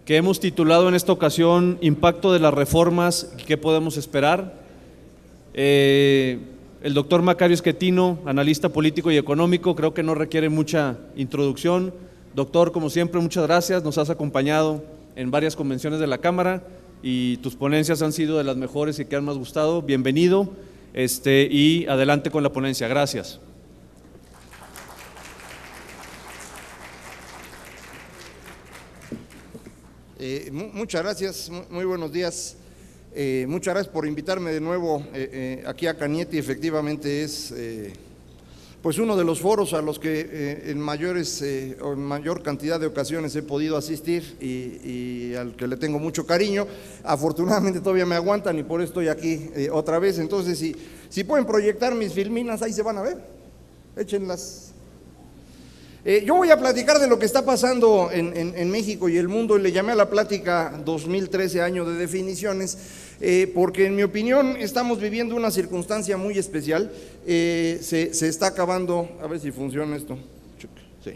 que hemos titulado en esta ocasión Impacto de las reformas y qué podemos esperar. El doctor Macario Schettino, analista político y económico, creo que no requiere mucha introducción. Doctor, como siempre, muchas gracias, nos has acompañado en varias convenciones de la Cámara y tus ponencias han sido de las mejores y que han más gustado. Bienvenido y adelante con la ponencia. Gracias. Muchas gracias, muy buenos días. Muchas gracias por invitarme de nuevo aquí a Cañete. Efectivamente es pues uno de los foros a los que en mayor cantidad de ocasiones he podido asistir y al que le tengo mucho cariño. Afortunadamente todavía me aguantan y por eso estoy aquí otra vez. Entonces si pueden proyectar mis filminas, ahí se van a ver, échenlas. Yo voy a platicar de lo que está pasando en México y el mundo, y le llamé a la plática 2013 año de definiciones, porque en mi opinión estamos viviendo una circunstancia muy especial. Se está acabando, a ver si funciona esto, sí.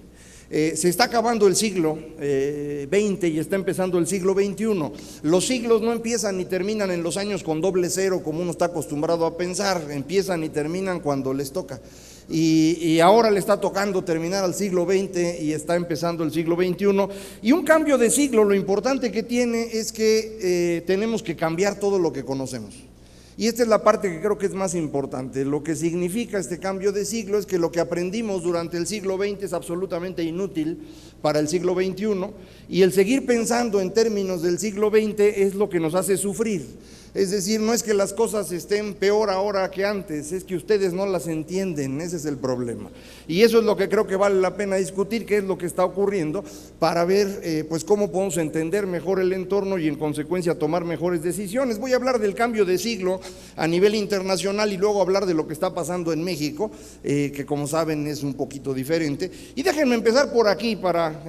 Se está acabando el siglo XX y está empezando el siglo XXI. Los siglos no empiezan ni terminan en los años con doble cero, como uno está acostumbrado a pensar, empiezan y terminan cuando les toca. Y ahora le está tocando terminar al siglo XX y está empezando el siglo XXI. Y un cambio de siglo, lo importante que tiene es que tenemos que cambiar todo lo que conocemos. Y esta es la parte que creo que es más importante. Lo que significa este cambio de siglo es que lo que aprendimos durante el siglo XX es absolutamente inútil para el siglo XXI, y el seguir pensando en términos del siglo XX es lo que nos hace sufrir. Es decir, no es que las cosas estén peor ahora que antes, es que ustedes no las entienden, ese es el problema. Y eso es lo que creo que vale la pena discutir, qué es lo que está ocurriendo, para ver pues cómo podemos entender mejor el entorno y en consecuencia tomar mejores decisiones. Voy a hablar del cambio de siglo a nivel internacional y luego hablar de lo que está pasando en México, que como saben es un poquito diferente. Y déjenme empezar por aquí para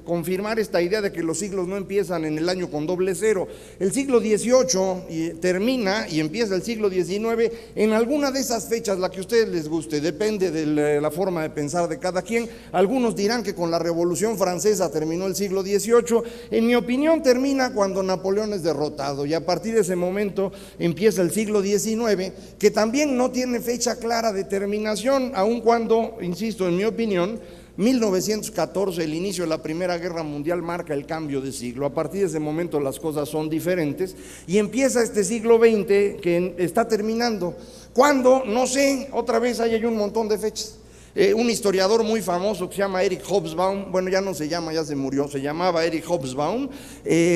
confirmar esta idea de que los siglos no empiezan en el año con doble cero. El siglo XVIII termina y empieza el siglo XIX en alguna de esas fechas, la que a ustedes les guste, depende de la forma de pensar de cada quien. Algunos dirán que con la Revolución Francesa terminó el siglo XVIII. En mi opinión termina cuando Napoleón es derrotado, y a partir de ese momento empieza el siglo XIX, que también no tiene fecha clara de terminación, aun cuando, insisto, en mi opinión, 1914, el inicio de la Primera Guerra Mundial, marca el cambio de siglo. A partir de ese momento las cosas son diferentes y empieza este siglo XX que está terminando. ¿Cuándo? No sé, otra vez ahí hay un montón de fechas. Un historiador muy famoso que se llama Eric Hobsbawm, bueno, ya no se llama, ya se murió, se llamaba Eric Hobsbawm,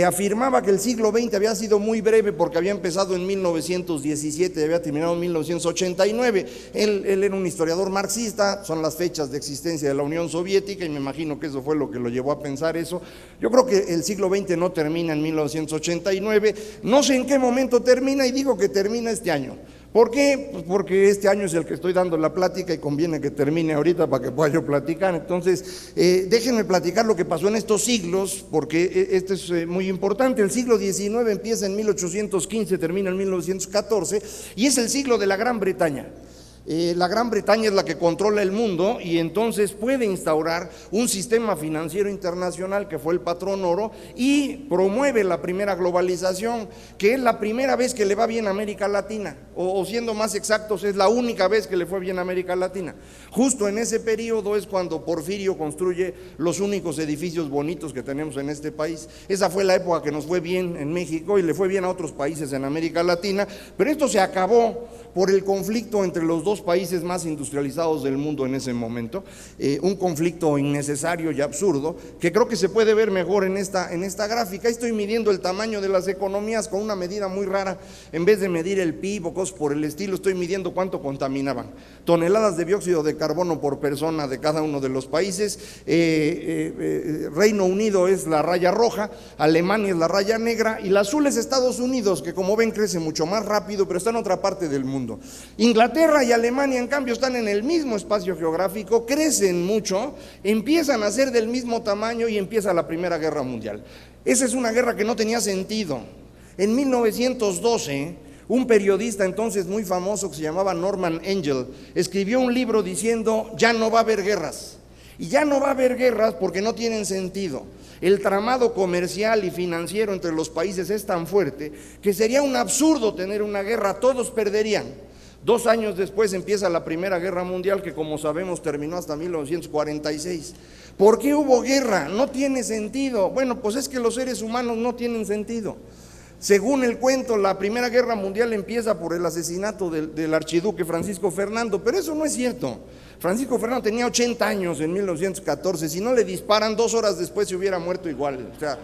afirmaba que el siglo XX había sido muy breve porque había empezado en 1917 y había terminado en 1989. Él era un historiador marxista, son las fechas de existencia de la Unión Soviética, y me imagino que eso fue lo que lo llevó a pensar eso. Yo creo que el siglo XX no termina en 1989, no sé en qué momento termina, y digo que termina este año. ¿Por qué? Pues porque este año es el que estoy dando la plática y conviene que termine ahorita para que pueda yo platicar. Entonces, déjenme platicar lo que pasó en estos siglos, porque esto es muy importante. El siglo XIX empieza en 1815, termina en 1914, y es el siglo de la Gran Bretaña. La Gran Bretaña es la que controla el mundo y entonces puede instaurar un sistema financiero internacional que fue el patrón oro, y promueve la primera globalización, que es la primera vez que le va bien a América Latina, o siendo más exactos, es la única vez que le fue bien a América Latina. Justo en ese periodo es cuando Porfirio construye los únicos edificios bonitos que tenemos en este país. Esa fue la época que nos fue bien en México y le fue bien a otros países en América Latina, pero esto se acabó por el conflicto entre los dos países más industrializados del mundo en ese momento, un conflicto innecesario y absurdo, que creo que se puede ver mejor en esta gráfica. Estoy midiendo el tamaño de las economías con una medida muy rara. En vez de medir el PIB o cosas por el estilo, estoy midiendo cuánto contaminaban, toneladas de dióxido de carbono por persona de cada uno de los países. Reino Unido es la raya roja, Alemania es la raya negra, y la azul es Estados Unidos, que como ven crece mucho más rápido, pero está en otra parte del mundo. Inglaterra y Alemania, en cambio, están en el mismo espacio geográfico, crecen mucho, empiezan a ser del mismo tamaño y empieza la Primera Guerra Mundial. Esa es una guerra que no tenía sentido. En 1912, un periodista entonces muy famoso que se llamaba Norman Angell escribió un libro diciendo: ya no va a haber guerras. Y ya no va a haber guerras porque no tienen sentido. el tramado comercial y financiero entre los países es tan fuerte que sería un absurdo tener una guerra, todos perderían. 2 años después empieza la Primera Guerra Mundial, que como sabemos terminó hasta 1946. ¿Por qué hubo guerra? No tiene sentido. Bueno, pues es que los seres humanos no tienen sentido. Según el cuento, la Primera Guerra Mundial empieza por el asesinato del archiduque Francisco Fernando, pero eso no es cierto. Francisco Fernando tenía 80 años en 1914, si no le disparan 2 horas después se hubiera muerto igual. O sea,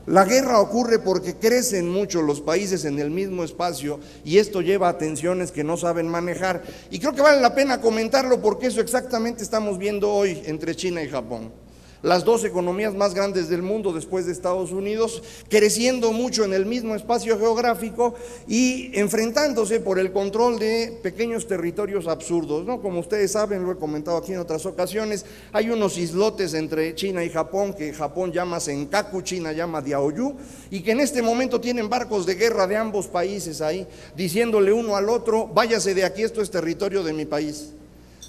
la guerra ocurre porque crecen mucho los países en el mismo espacio y esto lleva a tensiones que no saben manejar. Y creo que vale la pena comentarlo porque eso exactamente estamos viendo hoy entre China y Japón. Las 2 economías más grandes del mundo después de Estados Unidos, creciendo mucho en el mismo espacio geográfico y enfrentándose por el control de pequeños territorios absurdos, ¿no? Como ustedes saben, lo he comentado aquí en otras ocasiones, hay unos islotes entre China y Japón que Japón llama Senkaku, China llama Diaoyu, y que en este momento tienen barcos de guerra de ambos países ahí, diciéndole uno al otro, váyase de aquí, esto es territorio de mi país.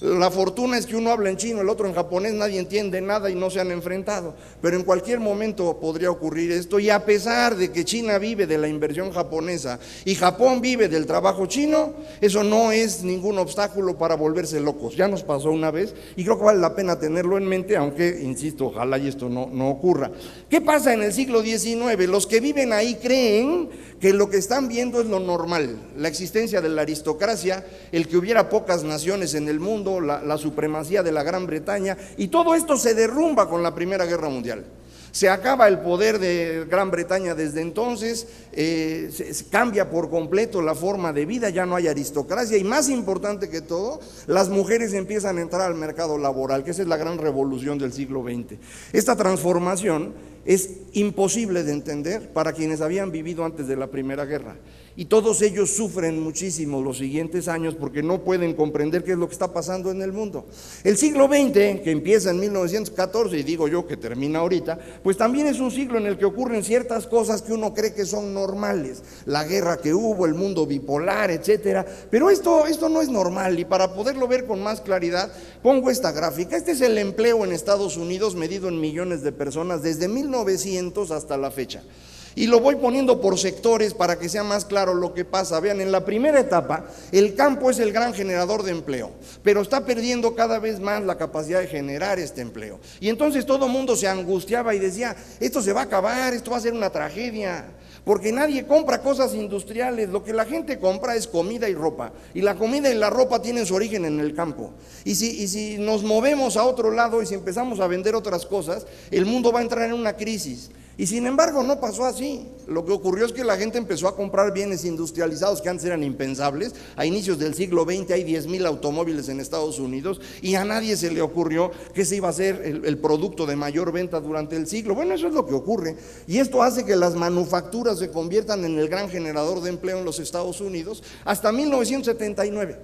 La fortuna es que uno habla en chino, el otro en japonés, nadie entiende nada y no se han enfrentado, pero en cualquier momento podría ocurrir esto, y a pesar de que China vive de la inversión japonesa y Japón vive del trabajo chino, eso no es ningún obstáculo para volverse locos. Ya nos pasó una vez y creo que vale la pena tenerlo en mente, aunque, insisto, ojalá y esto no ocurra. ¿Qué pasa en el siglo XIX? Los que viven ahí creen que lo que están viendo es lo normal, la existencia de la aristocracia, el que hubiera pocas naciones en el mundo, la supremacía de la Gran Bretaña, y todo esto se derrumba con la Primera Guerra Mundial. Se acaba el poder de Gran Bretaña desde entonces, se cambia por completo la forma de vida, ya no hay aristocracia y más importante que todo, las mujeres empiezan a entrar al mercado laboral, que esa es la gran revolución del siglo XX. Esta transformación es imposible de entender para quienes habían vivido antes de la Primera Guerra. Y todos ellos sufren muchísimo los siguientes años porque no pueden comprender qué es lo que está pasando en el mundo. El siglo XX, que empieza en 1914 y digo yo que termina ahorita, pues también es un siglo en el que ocurren ciertas cosas que uno cree que son normales. La guerra que hubo, el mundo bipolar, etcétera. Pero esto no es normal, y para poderlo ver con más claridad, pongo esta gráfica. Este es el empleo en Estados Unidos medido en millones de personas desde 1900 hasta la fecha. Y lo voy poniendo por sectores para que sea más claro lo que pasa. Vean, en la primera etapa, el campo es el gran generador de empleo, pero está perdiendo cada vez más la capacidad de generar este empleo. Y entonces todo el mundo se angustiaba y decía, esto se va a acabar, esto va a ser una tragedia, porque nadie compra cosas industriales, lo que la gente compra es comida y ropa, y la comida y la ropa tienen su origen en el campo. Y si nos movemos a otro lado y si empezamos a vender otras cosas, el mundo va a entrar en una crisis. Y sin embargo no pasó así. Lo que ocurrió es que la gente empezó a comprar bienes industrializados que antes eran impensables. A inicios del siglo XX hay 10,000 automóviles en Estados Unidos y a nadie se le ocurrió que ese iba a ser el producto de mayor venta durante el siglo. Bueno, eso es lo que ocurre, y esto hace que las manufacturas se conviertan en el gran generador de empleo en los Estados Unidos hasta 1979.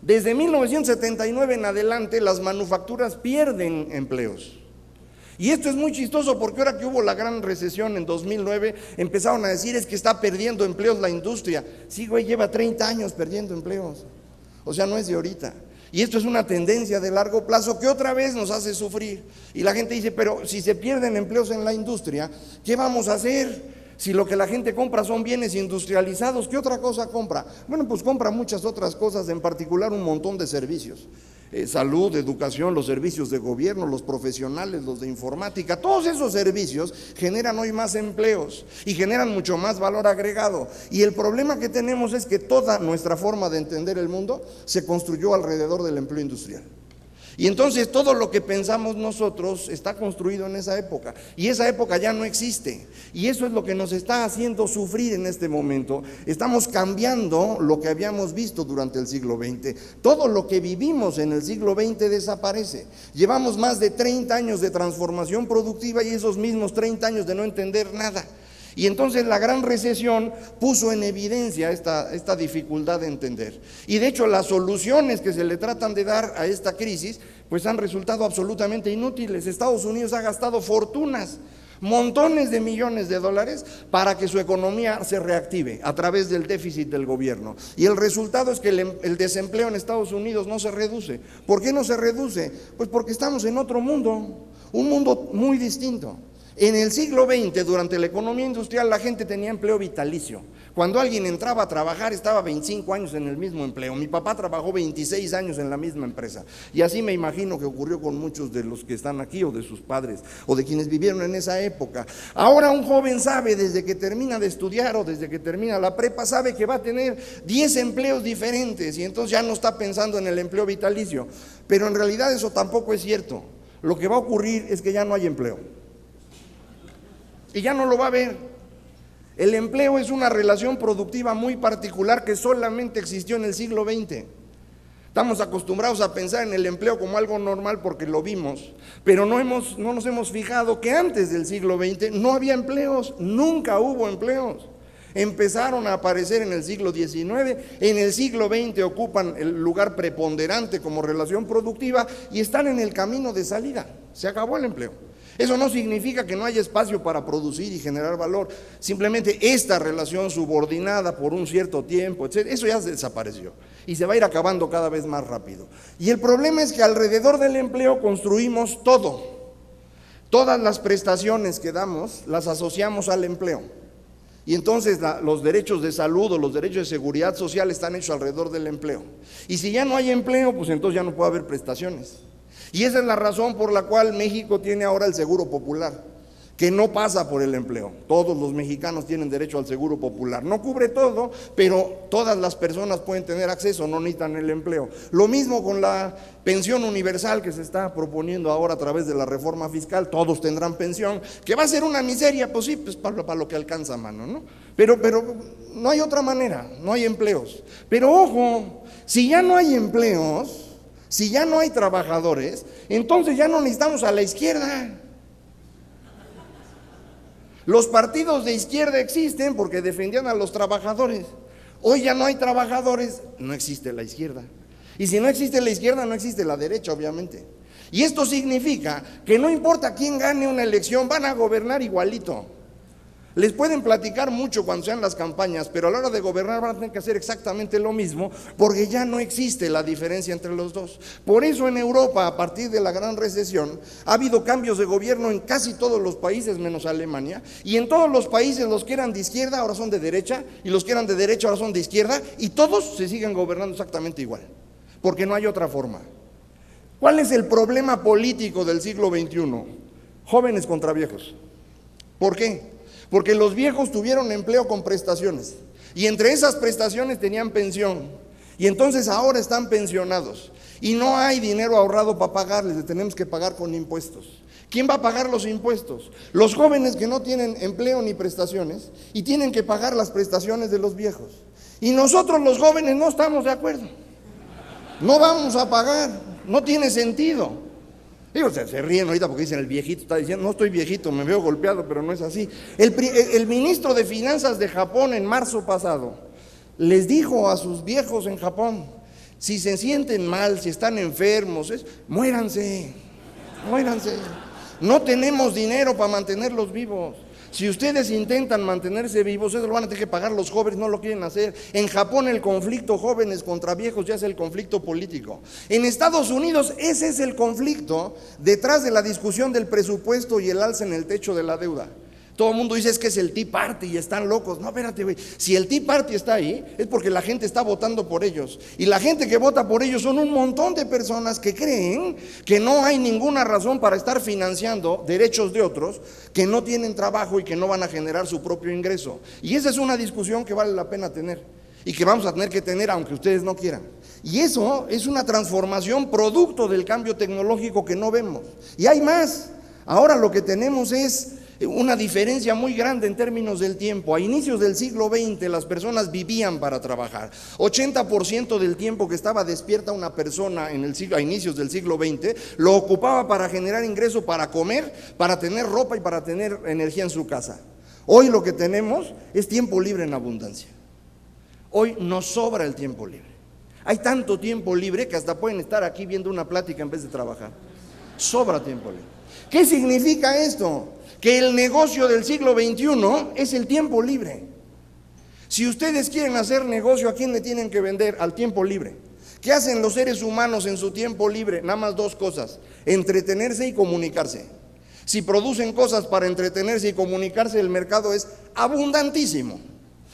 Desde 1979 en adelante las manufacturas pierden empleos. Y esto es muy chistoso porque ahora que hubo la gran recesión en 2009, empezaron a decir es que está perdiendo empleos la industria. Sí, güey, lleva 30 años perdiendo empleos. O sea, no es de ahorita. Y esto es una tendencia de largo plazo que otra vez nos hace sufrir. Y la gente dice, pero si se pierden empleos en la industria, ¿qué vamos a hacer? Si lo que la gente compra son bienes industrializados, ¿qué otra cosa compra? Bueno, pues compra muchas otras cosas, en particular un montón de servicios. Salud, educación, los servicios de gobierno, los profesionales, los de informática, todos esos servicios generan hoy más empleos y generan mucho más valor agregado. Y el problema que tenemos es que toda nuestra forma de entender el mundo se construyó alrededor del empleo industrial. Y entonces todo lo que pensamos nosotros está construido en esa época, y esa época ya no existe, y eso es lo que nos está haciendo sufrir en este momento. Estamos cambiando lo que habíamos visto durante el siglo XX. Todo lo que vivimos en el siglo XX desaparece. Llevamos más de 30 años de transformación productiva y esos mismos 30 años de no entender nada. Y entonces la gran recesión puso en evidencia esta dificultad de entender. Y de hecho las soluciones que se le tratan de dar a esta crisis pues han resultado absolutamente inútiles. Estados Unidos ha gastado fortunas, montones de millones de dólares para que su economía se reactive a través del déficit del gobierno. Y el resultado es que el desempleo en Estados Unidos no se reduce. ¿Por qué no se reduce? Pues porque estamos en otro mundo, un mundo muy distinto. En el siglo XX, durante la economía industrial, la gente tenía empleo vitalicio. Cuando alguien entraba a trabajar, estaba 25 años en el mismo empleo. Mi papá trabajó 26 años en la misma empresa. Y así me imagino que ocurrió con muchos de los que están aquí, o de sus padres, o de quienes vivieron en esa época. Ahora un joven sabe, desde que termina de estudiar o desde que termina la prepa, sabe que va a tener 10 empleos diferentes, y entonces ya no está pensando en el empleo vitalicio. Pero en realidad eso tampoco es cierto. Lo que va a ocurrir es que ya no hay empleo. Y ya no lo va a haber. El empleo es una relación productiva muy particular que solamente existió en el siglo XX. Estamos acostumbrados a pensar en el empleo como algo normal porque lo vimos, pero no nos hemos fijado que antes del siglo XX no había empleos, nunca hubo empleos. Empezaron a aparecer en el siglo XIX, en el siglo XX ocupan el lugar preponderante como relación productiva y están en el camino de salida. Se acabó el empleo. Eso no significa que no haya espacio para producir y generar valor, simplemente esta relación subordinada por un cierto tiempo, etc., eso ya desapareció y se va a ir acabando cada vez más rápido. Y el problema es que alrededor del empleo construimos todo. Todas las prestaciones que damos las asociamos al empleo. Y entonces los derechos de salud o los derechos de seguridad social están hechos alrededor del empleo. Y si ya no hay empleo, pues entonces ya no puede haber prestaciones. Y esa es la razón por la cual México tiene ahora el Seguro Popular, que no pasa por el empleo. Todos los mexicanos tienen derecho al Seguro Popular. No cubre todo, pero todas las personas pueden tener acceso, no necesitan el empleo. Lo mismo con la pensión universal que se está proponiendo ahora a través de la reforma fiscal. Todos tendrán pensión, que va a ser una miseria, pues sí, pues para lo que alcanza a mano, ¿no? Pero no hay otra manera, no hay empleos. Pero ojo, si ya no hay empleos, si ya no hay trabajadores, entonces ya no necesitamos a la izquierda. Los partidos de izquierda existen porque defendían a los trabajadores. Hoy ya no hay trabajadores, no existe la izquierda. Y si no existe la izquierda, no existe la derecha, obviamente. Y esto significa que no importa quién gane una elección, van a gobernar igualito. Les pueden platicar mucho cuando sean las campañas, pero a la hora de gobernar van a tener que hacer exactamente lo mismo, porque ya no existe la diferencia entre los dos. Por eso en Europa, a partir de la gran recesión, ha habido cambios de gobierno en casi todos los países, menos Alemania, y en todos los países los que eran de izquierda ahora son de derecha, y los que eran de derecha ahora son de izquierda, y todos se siguen gobernando exactamente igual, porque no hay otra forma. ¿Cuál es el problema político del siglo XXI? Jóvenes contra viejos. ¿Por qué? Porque los viejos tuvieron empleo con prestaciones y entre esas prestaciones tenían pensión y entonces ahora están pensionados y no hay dinero ahorrado para pagarles, les tenemos que pagar con impuestos. ¿Quién va a pagar los impuestos? Los jóvenes que no tienen empleo ni prestaciones y tienen que pagar las prestaciones de los viejos. Y nosotros los jóvenes no estamos de acuerdo, no vamos a pagar, no tiene sentido. Digo, se ríen ahorita porque dicen el viejito está diciendo, no estoy viejito, me veo golpeado, pero no es así. El ministro de Finanzas de Japón en marzo pasado les dijo a sus viejos en Japón, si se sienten mal, si están enfermos, muéranse, no tenemos dinero para mantenerlos vivos. Si ustedes intentan mantenerse vivos, eso lo van a tener que pagar los jóvenes, no lo quieren hacer. En Japón el conflicto jóvenes contra viejos ya es el conflicto político. En Estados Unidos ese es el conflicto detrás de la discusión del presupuesto y el alza en el techo de la deuda. Todo el mundo dice es que es el Tea Party y están locos. No, espérate, güey. Si el Tea Party está ahí, es porque la gente está votando por ellos. Y la gente que vota por ellos son un montón de personas que creen que no hay ninguna razón para estar financiando derechos de otros que no tienen trabajo y que no van a generar su propio ingreso. Y esa es una discusión que vale la pena tener y que vamos a tener que tener aunque ustedes no quieran. Y eso es una transformación producto del cambio tecnológico que no vemos. Y hay más. Ahora lo que tenemos es una diferencia muy grande en términos del tiempo. A inicios del siglo XX las personas vivían para trabajar. 80% del tiempo que estaba despierta una persona a inicios del siglo XX lo ocupaba para generar ingreso, para comer, para tener ropa y para tener energía en su casa. Hoy lo que tenemos es tiempo libre en abundancia. Hoy nos sobra el tiempo libre. Hay tanto tiempo libre que hasta pueden estar aquí viendo una plática en vez de trabajar. Sobra tiempo libre. ¿Qué significa esto? Que el negocio del siglo XXI es el tiempo libre. Si ustedes quieren hacer negocio, ¿a quién le tienen que vender? Al tiempo libre. ¿Qué hacen los seres humanos en su tiempo libre? Nada más dos cosas: entretenerse y comunicarse. Si producen cosas para entretenerse y comunicarse, el mercado es abundantísimo.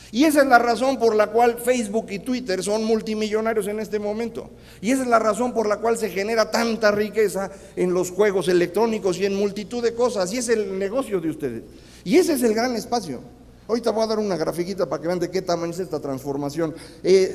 Y esa es la razón por la cual Facebook y Twitter son multimillonarios en este momento. Y esa es la razón por la cual se genera tanta riqueza en los juegos electrónicos y en multitud de cosas. Y es el negocio de ustedes. Y ese es el gran espacio. Ahorita voy a dar una grafiquita para que vean de qué tamaño es esta transformación.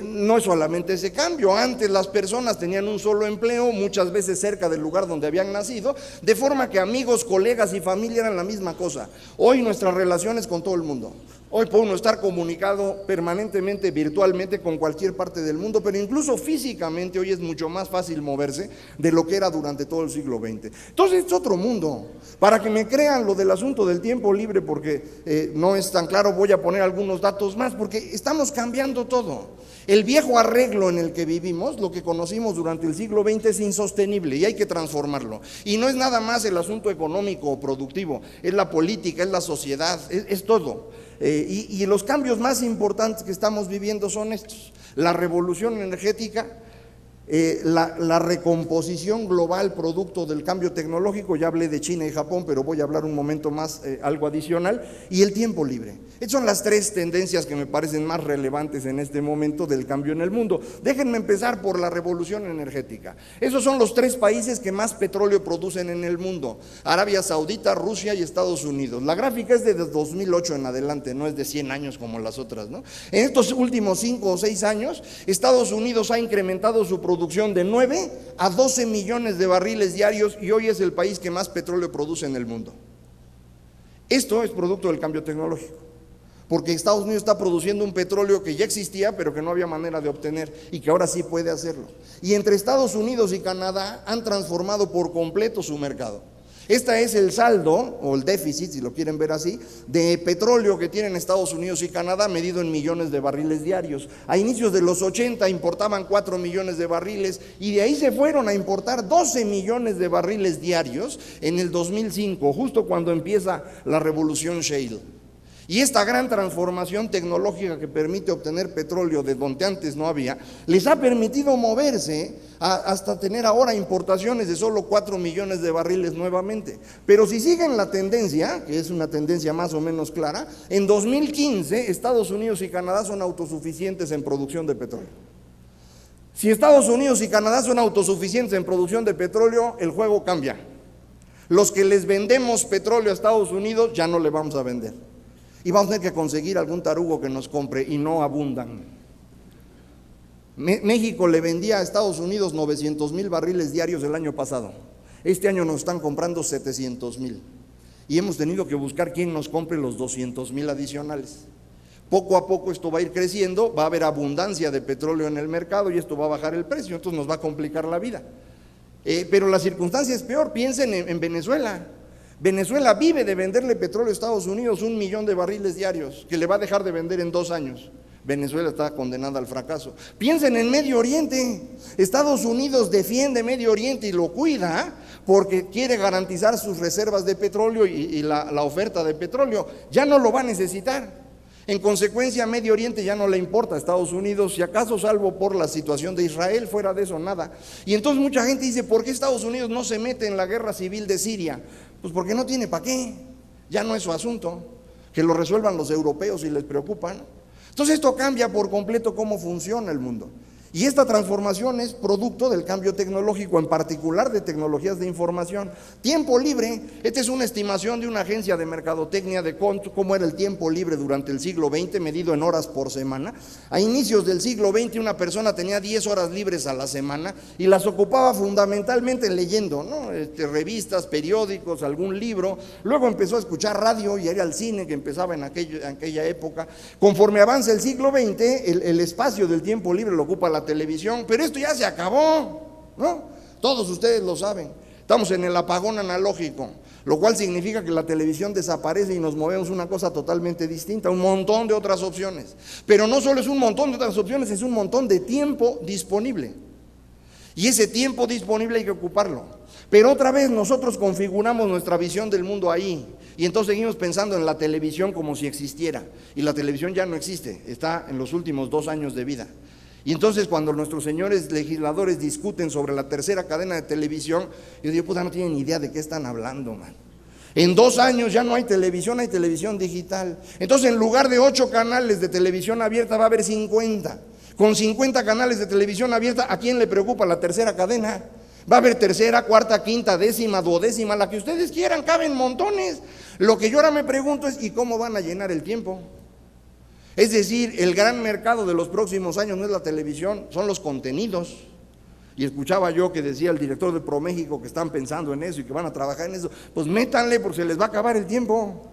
No es solamente ese cambio. Antes las personas tenían un solo empleo, muchas veces cerca del lugar donde habían nacido, de forma que amigos, colegas y familia eran la misma cosa. Hoy nuestras relaciones con todo el mundo. Hoy puede uno estar comunicado permanentemente, virtualmente, con cualquier parte del mundo, pero incluso físicamente hoy es mucho más fácil moverse de lo que era durante todo el siglo XX. Entonces es otro mundo. Para que me crean lo del asunto del tiempo libre, porque no es tan claro, voy a poner algunos datos más, porque estamos cambiando todo. El viejo arreglo en el que vivimos, lo que conocimos durante el siglo XX, es insostenible y hay que transformarlo. Y no es nada más el asunto económico o productivo, es la política, es la sociedad, es todo. Y los cambios más importantes que estamos viviendo son estos: la revolución energética, la recomposición global producto del cambio tecnológico, ya hablé de China y Japón, pero voy a hablar un momento más algo adicional, y el tiempo libre. Estas son las tres tendencias que me parecen más relevantes en este momento del cambio en el mundo. Déjenme empezar por la revolución energética. Esos son los tres países que más petróleo producen en el mundo: Arabia Saudita, Rusia y Estados Unidos. La gráfica es de 2008 en adelante, no es de 100 años como las otras, ¿no? En estos últimos 5 o 6 años, Estados Unidos ha incrementado su producción de 9 a 12 millones de barriles diarios y hoy es el país que más petróleo produce en el mundo. Esto es producto del cambio tecnológico, porque Estados Unidos está produciendo un petróleo que ya existía pero que no había manera de obtener y que ahora sí puede hacerlo. Y entre Estados Unidos y Canadá han transformado por completo su mercado. Este es el saldo, o el déficit, si lo quieren ver así, de petróleo que tienen Estados Unidos y Canadá medido en millones de barriles diarios. A inicios de los 80 importaban 4 millones de barriles y de ahí se fueron a importar 12 millones de barriles diarios en el 2005, justo cuando empieza la revolución shale. Y esta gran transformación tecnológica que permite obtener petróleo de donde antes no había, les ha permitido moverse hasta tener ahora importaciones de solo 4 millones de barriles nuevamente. Pero si siguen la tendencia, que es una tendencia más o menos clara, en 2015 Estados Unidos y Canadá son autosuficientes en producción de petróleo. Si Estados Unidos y Canadá son autosuficientes en producción de petróleo, el juego cambia. Los que les vendemos petróleo a Estados Unidos ya no le vamos a vender. Y vamos a tener que conseguir algún tarugo que nos compre y no abundan. México le vendía a Estados Unidos 900,000 barriles diarios el año pasado. Este año nos están comprando 700,000. Y hemos tenido que buscar quién nos compre los 200,000 adicionales. Poco a poco esto va a ir creciendo, va a haber abundancia de petróleo en el mercado y esto va a bajar el precio, entonces nos va a complicar la vida. Pero la circunstancia es peor, piensen en Venezuela. Venezuela vive de venderle petróleo a Estados Unidos 1 millón de barriles diarios, que le va a dejar de vender en 2 años. Venezuela está condenada al fracaso. Piensen en Medio Oriente. Estados Unidos defiende Medio Oriente y lo cuida porque quiere garantizar sus reservas de petróleo y la oferta de petróleo. Ya no lo va a necesitar. En consecuencia, Medio Oriente ya no le importa a Estados Unidos, si acaso salvo por la situación de Israel, fuera de eso nada. Y entonces mucha gente dice, ¿por qué Estados Unidos no se mete en la guerra civil de Siria? Pues porque no tiene para qué, ya no es su asunto, que lo resuelvan los europeos si les preocupan. Entonces esto cambia por completo cómo funciona el mundo. Y esta transformación es producto del cambio tecnológico, en particular de tecnologías de información. Tiempo libre, esta es una estimación de una agencia de mercadotecnia de cómo era el tiempo libre durante el siglo XX, medido en horas por semana. A inicios del siglo XX una persona tenía 10 horas libres a la semana y las ocupaba fundamentalmente leyendo, ¿no? Revistas, periódicos, algún libro. Luego empezó a escuchar radio y ir al cine, que empezaba en aquella época. Conforme avanza el siglo XX, el espacio del tiempo libre lo ocupa la televisión, pero esto ya se acabó, ¿no? Todos ustedes lo saben. Estamos en el apagón analógico, lo cual significa que la televisión desaparece y nos movemos a una cosa totalmente distinta, un montón de otras opciones. Pero no solo es un montón de otras opciones, es un montón de tiempo disponible. Y ese tiempo disponible hay que ocuparlo. Pero otra vez nosotros configuramos nuestra visión del mundo ahí. Y entonces seguimos pensando en la televisión como si existiera. Y la televisión ya no existe, está en los últimos 2 años de vida. Y entonces cuando nuestros señores legisladores discuten sobre la tercera cadena de televisión, yo digo, puta, no tienen ni idea de qué están hablando, man. En 2 años ya no hay televisión, hay televisión digital. Entonces, en lugar de 8 canales de televisión abierta, va a haber 50. Con 50 canales de televisión abierta, ¿a quién le preocupa la tercera cadena? Va a haber tercera, cuarta, quinta, décima, duodécima, la que ustedes quieran, caben montones. Lo que yo ahora me pregunto es, ¿y cómo van a llenar el tiempo? Es decir, el gran mercado de los próximos años no es la televisión, son los contenidos. Y escuchaba yo que decía el director de ProMéxico que están pensando en eso y que van a trabajar en eso. Pues métanle porque se les va a acabar el tiempo.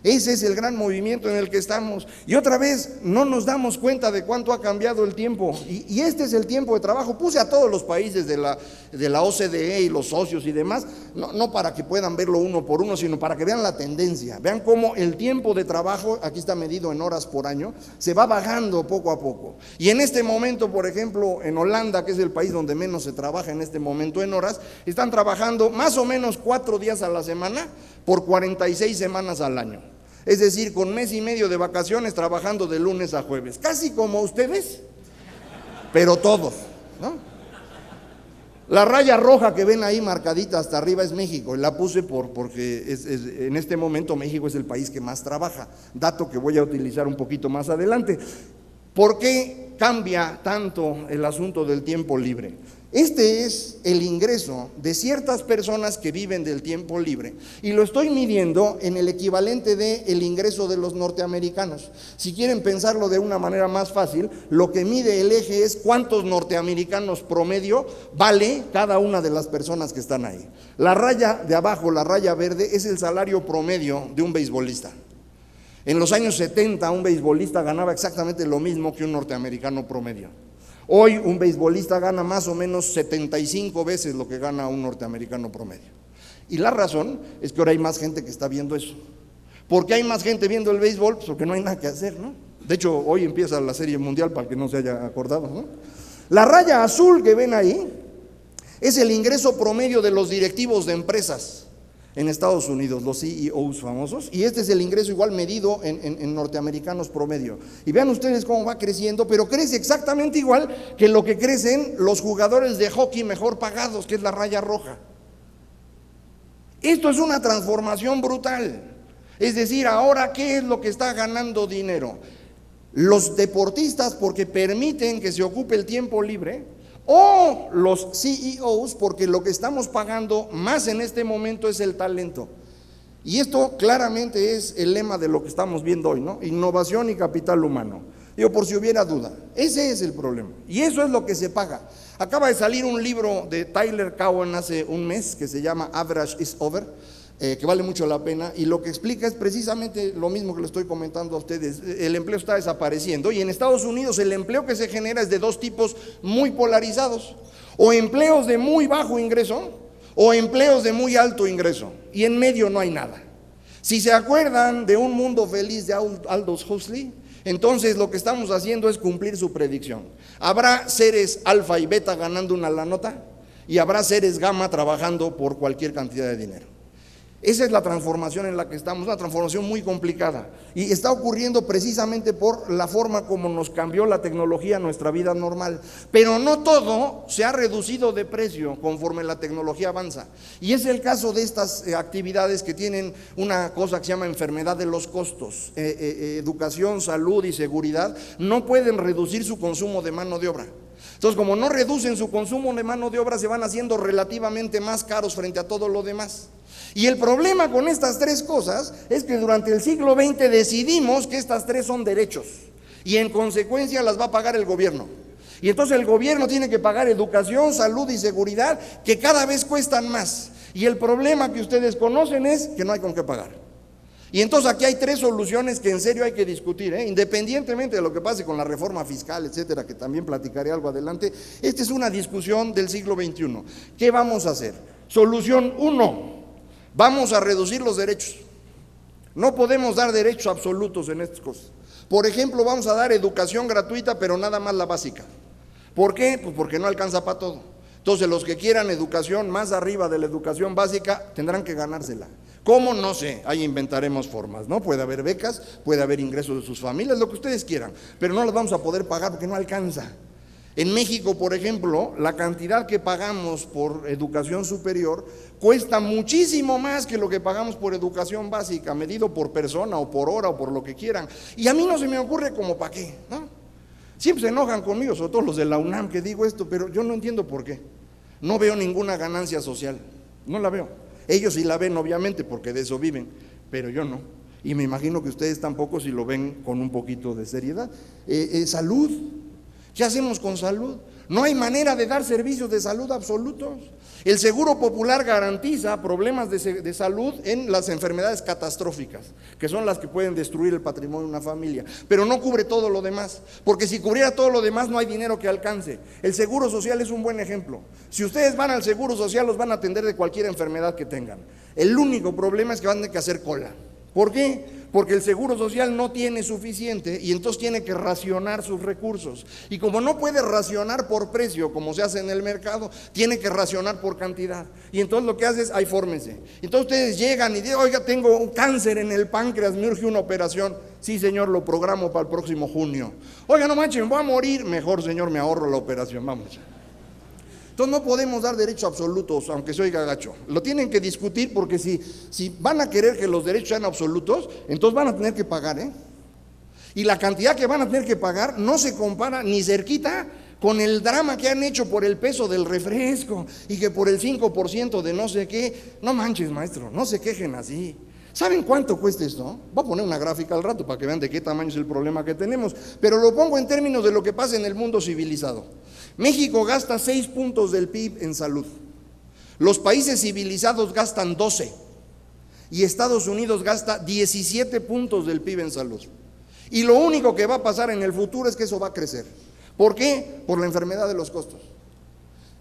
Ese es el gran movimiento en el que estamos. Y otra vez, no nos damos cuenta de cuánto ha cambiado el tiempo. Y este es el tiempo de trabajo. Puse a todos los países de la OCDE y los socios y demás, no para que puedan verlo uno por uno, sino para que vean la tendencia. Vean cómo el tiempo de trabajo, aquí está medido en horas por año, se va bajando poco a poco. Y en este momento, por ejemplo, en Holanda, que es el país donde menos se trabaja en este momento en horas, están trabajando más o menos 4 días a la semana por 46 semanas al año. Es decir, con mes y medio de vacaciones trabajando de lunes a jueves. Casi como ustedes, pero todos, ¿no? La raya roja que ven ahí marcadita hasta arriba es México. Y la puse porque en este momento México es el país que más trabaja. Dato que voy a utilizar un poquito más adelante. ¿Por qué cambia tanto el asunto del tiempo libre? Este es el ingreso de ciertas personas que viven del tiempo libre y lo estoy midiendo en el equivalente del ingreso de los norteamericanos. Si quieren pensarlo de una manera más fácil, lo que mide el eje es cuántos norteamericanos promedio vale cada una de las personas que están ahí. La raya de abajo, la raya verde, es el salario promedio de un beisbolista. En los años 70 un beisbolista ganaba exactamente lo mismo que un norteamericano promedio. Hoy un beisbolista gana más o menos 75 veces lo que gana un norteamericano promedio. Y la razón es que ahora hay más gente que está viendo eso. ¿Por qué hay más gente viendo el béisbol? Pues porque no hay nada que hacer, ¿no? De hecho, hoy empieza la Serie Mundial para el que no se haya acordado, ¿no? La raya azul que ven ahí es el ingreso promedio de los directivos de empresas en Estados Unidos, los CEOs famosos, y este es el ingreso igual medido en norteamericanos promedio. Y vean ustedes cómo va creciendo, pero crece exactamente igual que lo que crecen los jugadores de hockey mejor pagados, que es la raya roja. Esto es una transformación brutal. Es decir, ahora, ¿qué es lo que está ganando dinero? Los deportistas, porque permiten que se ocupe el tiempo libre, o los CEOs, porque lo que estamos pagando más en este momento es el talento. Y esto claramente es el lema de lo que estamos viendo hoy, ¿no? Innovación y capital humano. Digo, por si hubiera duda, ese es el problema. Y eso es lo que se paga. Acaba de salir un libro de Tyler Cowen hace un mes que se llama Average is Over, que vale mucho la pena, y lo que explica es precisamente lo mismo que le estoy comentando a ustedes. El empleo está desapareciendo y en Estados Unidos el empleo que se genera es de 2 tipos muy polarizados: o empleos de muy bajo ingreso o empleos de muy alto ingreso, y en medio no hay nada. Si se acuerdan de Un Mundo Feliz de Aldous Huxley, entonces lo que estamos haciendo es cumplir su predicción. Habrá seres alfa y beta ganando una la nota y habrá seres gamma trabajando por cualquier cantidad de dinero. Esa es la transformación en la que estamos, una transformación muy complicada, y está ocurriendo precisamente por la forma como nos cambió la tecnología a nuestra vida normal. Pero no todo se ha reducido de precio conforme la tecnología avanza, y es el caso de estas actividades que tienen una cosa que se llama enfermedad de los costos. Educación, salud y seguridad no pueden reducir su consumo de mano de obra. Entonces, como no reducen su consumo de mano de obra, se van haciendo relativamente más caros frente a todo lo demás. Y el problema con estas 3 cosas es que durante el siglo XX decidimos que estas 3 son derechos y en consecuencia las va a pagar el gobierno. Y entonces el gobierno tiene que pagar educación, salud y seguridad, que cada vez cuestan más. Y el problema que ustedes conocen es que no hay con qué pagar. Y entonces aquí hay 3 soluciones que en serio hay que discutir, independientemente de lo que pase con la reforma fiscal, etcétera, que también platicaré algo adelante. Esta es una discusión del siglo XXI. ¿Qué vamos a hacer? Solución 1. Vamos a reducir los derechos. No podemos dar derechos absolutos en estas cosas. Por ejemplo, vamos a dar educación gratuita, pero nada más la básica. ¿Por qué? Pues porque no alcanza para todo. Entonces, los que quieran educación más arriba de la educación básica tendrán que ganársela. ¿Cómo? No sé, ahí inventaremos formas, ¿no? Puede haber becas, puede haber ingresos de sus familias, lo que ustedes quieran, pero no las vamos a poder pagar porque no alcanza. En México, por ejemplo, la cantidad que pagamos por educación superior cuesta muchísimo más que lo que pagamos por educación básica, medido por persona o por hora o por lo que quieran. Y a mí no se me ocurre como para qué, ¿no? Siempre se enojan conmigo, sobre todo los de la UNAM, que digo esto, pero yo no entiendo por qué. No veo ninguna ganancia social, no la veo. Ellos sí la ven, obviamente, porque de eso viven, pero yo no. Y me imagino que ustedes tampoco, si lo ven con un poquito de seriedad. Salud. ¿Qué hacemos con salud? No hay manera de dar servicios de salud absolutos. El Seguro Popular garantiza problemas de salud en las enfermedades catastróficas, que son las que pueden destruir el patrimonio de una familia, pero no cubre todo lo demás, porque si cubriera todo lo demás no hay dinero que alcance. El Seguro Social es un buen ejemplo. Si ustedes van al Seguro Social, los van a atender de cualquier enfermedad que tengan. El único problema es que van a tener que hacer cola. ¿Por qué? Porque el Seguro Social no tiene suficiente y entonces tiene que racionar sus recursos. Y como no puede racionar por precio, como se hace en el mercado, tiene que racionar por cantidad. Y entonces lo que hace es, ahí fórmense. Entonces ustedes llegan y dicen, oiga, tengo un cáncer en el páncreas, me urge una operación. Sí, señor, lo programo para el próximo junio. Oiga, no manches, me voy a morir. Mejor, señor, me ahorro la operación, vamos. Entonces no podemos dar derechos absolutos, aunque se oiga gacho. Lo tienen que discutir, porque si van a querer que los derechos sean absolutos, entonces van a tener que pagar, Y la cantidad que van a tener que pagar no se compara ni cerquita con el drama que han hecho por el peso del refresco y que por el 5% de no sé qué. No manches, maestro, no se quejen así. ¿Saben cuánto cuesta esto? Voy a poner una gráfica al rato para que vean de qué tamaño es el problema que tenemos, pero lo pongo en términos de lo que pasa en el mundo civilizado. México gasta 6 puntos del PIB en salud. Los países civilizados gastan 12 y Estados Unidos gasta 17 puntos del PIB en salud. Y lo único que va a pasar en el futuro es que eso va a crecer. ¿Por qué? Por la enfermedad de los costos.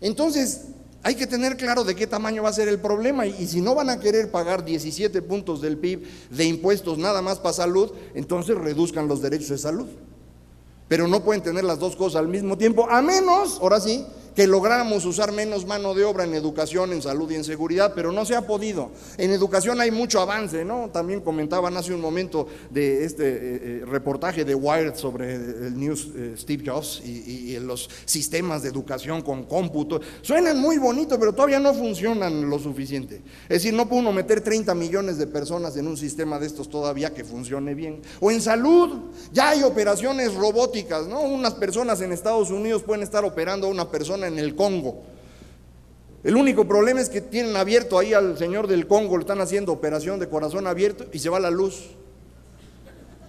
Entonces, hay que tener claro de qué tamaño va a ser el problema, y si no van a querer pagar 17 puntos del PIB de impuestos nada más para salud, entonces reduzcan los derechos de salud. Pero no pueden tener las dos cosas al mismo tiempo, a menos, ahora sí, que lográramos usar menos mano de obra en educación, en salud y en seguridad, pero no se ha podido. En educación hay mucho avance, ¿no? También comentaban hace un momento de este reportaje de Wired sobre el news Steve Jobs y los sistemas de educación con cómputo. Suenan muy bonitos, pero todavía no funcionan lo suficiente. Es decir, no puede uno meter 30 millones de personas en un sistema de estos todavía que funcione bien. O en salud, ya hay operaciones robóticas, ¿no? Unas personas en Estados Unidos pueden estar operando a una persona en el Congo. El único problema es que tienen abierto ahí al señor del Congo, le están haciendo operación de corazón abierto y se va la luz.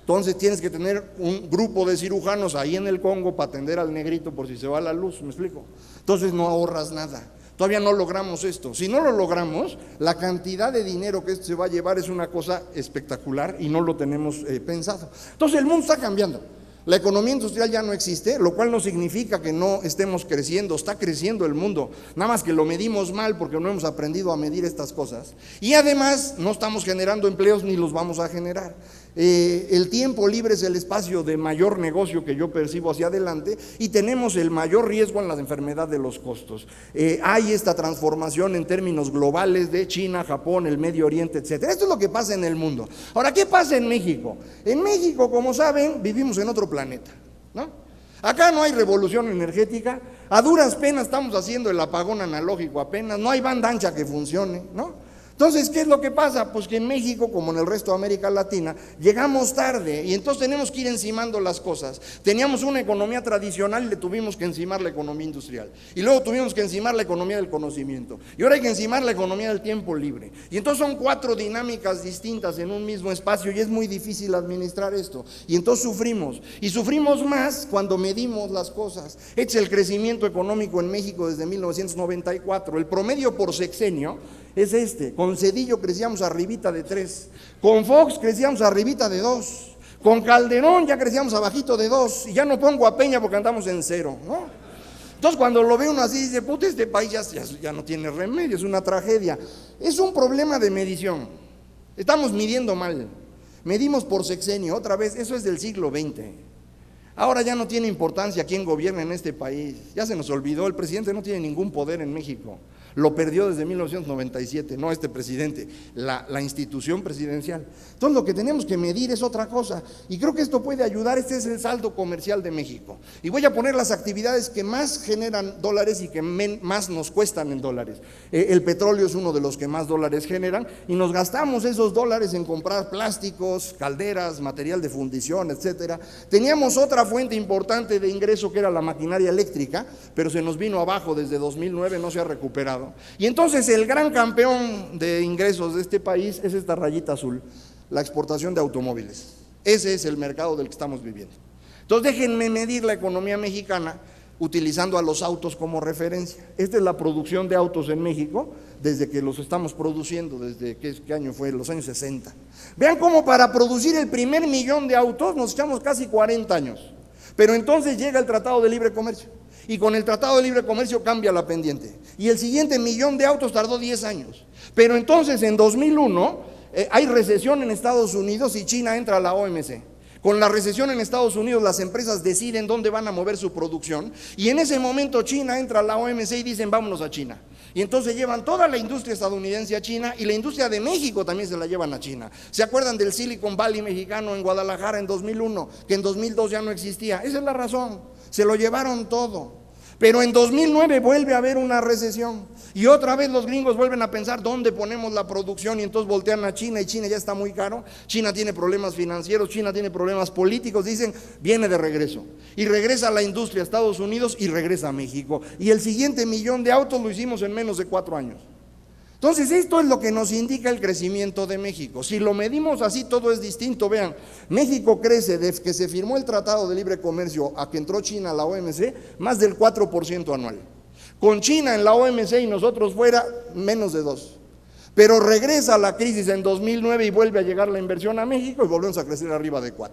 Entonces tienes que tener un grupo de cirujanos ahí en el Congo para atender al negrito por si se va la luz, ¿me explico? Entonces no ahorras nada. Todavía no logramos esto. Si no lo logramos, la cantidad de dinero que esto se va a llevar es una cosa espectacular y no lo tenemos pensado. Entonces el mundo está cambiando. La economía industrial ya no existe, lo cual no significa que no estemos creciendo, está creciendo el mundo, nada más que lo medimos mal porque no hemos aprendido a medir estas cosas. Y además no estamos generando empleos ni los vamos a generar. El tiempo libre es el espacio de mayor negocio que yo percibo hacia adelante, y tenemos el mayor riesgo en la enfermedad de los costos. Hay esta transformación en términos globales de China, Japón, el Medio Oriente, etcétera. Esto es lo que pasa en el mundo. Ahora, ¿qué pasa en México? En México, como saben, vivimos en otro planeta, ¿no? Acá no hay revolución energética, a duras penas estamos haciendo el apagón analógico apenas, no hay banda ancha que funcione, ¿no? Entonces, ¿qué es lo que pasa? Pues que en México, como en el resto de América Latina, llegamos tarde y entonces tenemos que ir encimando las cosas. Teníamos una economía tradicional y le tuvimos que encimar la economía industrial. Y luego tuvimos que encimar la economía del conocimiento. Y ahora hay que encimar la economía del tiempo libre. Y entonces son 4 dinámicas distintas en un mismo espacio y es muy difícil administrar esto. Y entonces sufrimos. Y sufrimos más cuando medimos las cosas. Este es el crecimiento económico en México desde 1994. El promedio por sexenio es este. Con Cedillo crecíamos arribita de 3, con Fox crecíamos arribita de 2, con Calderón ya crecíamos abajito de 2, y ya no pongo a Peña porque andamos en 0, ¿no? Entonces cuando lo ve uno así dice, puta, este país ya no tiene remedio, es una tragedia. Es un problema de medición, estamos midiendo mal, medimos por sexenio, otra vez, eso es del siglo XX. Ahora ya no tiene importancia quién gobierna en este país, ya se nos olvidó, el presidente no tiene ningún poder en México. Lo perdió desde 1997, no este presidente, la institución presidencial. Entonces lo que tenemos que medir es otra cosa, y creo que esto puede ayudar. Este es el saldo comercial de México, y voy a poner las actividades que más generan dólares y que más nos cuestan en dólares. El petróleo es uno de los que más dólares generan, y nos gastamos esos dólares en comprar plásticos, calderas, material de fundición, etcétera. Teníamos otra fuente importante de ingreso que era la maquinaria eléctrica, pero se nos vino abajo desde 2009, no se ha recuperado. Y entonces el gran campeón de ingresos de este país es esta rayita azul, la exportación de automóviles. Ese es el mercado del que estamos viviendo. Entonces déjenme medir la economía mexicana utilizando a los autos como referencia. Esta es la producción de autos en México desde que los estamos produciendo, desde ¿qué año fue? Los años 60. Vean cómo para producir el primer millón de autos nos echamos casi 40 años. Pero entonces llega el Tratado de Libre Comercio, y con el Tratado de Libre Comercio cambia la pendiente, y el siguiente millón de autos tardó 10 años. Pero entonces en 2001 hay recesión en Estados Unidos y China entra a la OMC. Con la recesión en Estados Unidos las empresas deciden dónde van a mover su producción, y en ese momento China entra a la OMC y dicen vámonos a China. Y entonces llevan toda la industria estadounidense a China, y la industria de México también se la llevan a China. ¿Se acuerdan del Silicon Valley mexicano en Guadalajara en 2001? Que en 2002 ya no existía. Esa es la razón, se lo llevaron todo. Pero en 2009 vuelve a haber una recesión, y otra vez los gringos vuelven a pensar dónde ponemos la producción, y entonces voltean a China, y China ya está muy caro, China tiene problemas financieros, China tiene problemas políticos, dicen viene de regreso, y regresa la industria a Estados Unidos y regresa a México, y el siguiente millón de autos lo hicimos en menos de 4 años. Entonces esto es lo que nos indica el crecimiento de México. Si lo medimos así, todo es distinto. Vean, México crece desde que se firmó el Tratado de Libre Comercio a que entró China a la OMC, más del 4% anual. Con China en la OMC y nosotros fuera, menos de 2%. Pero regresa la crisis en 2009 y vuelve a llegar la inversión a México y volvemos a crecer arriba de 4%.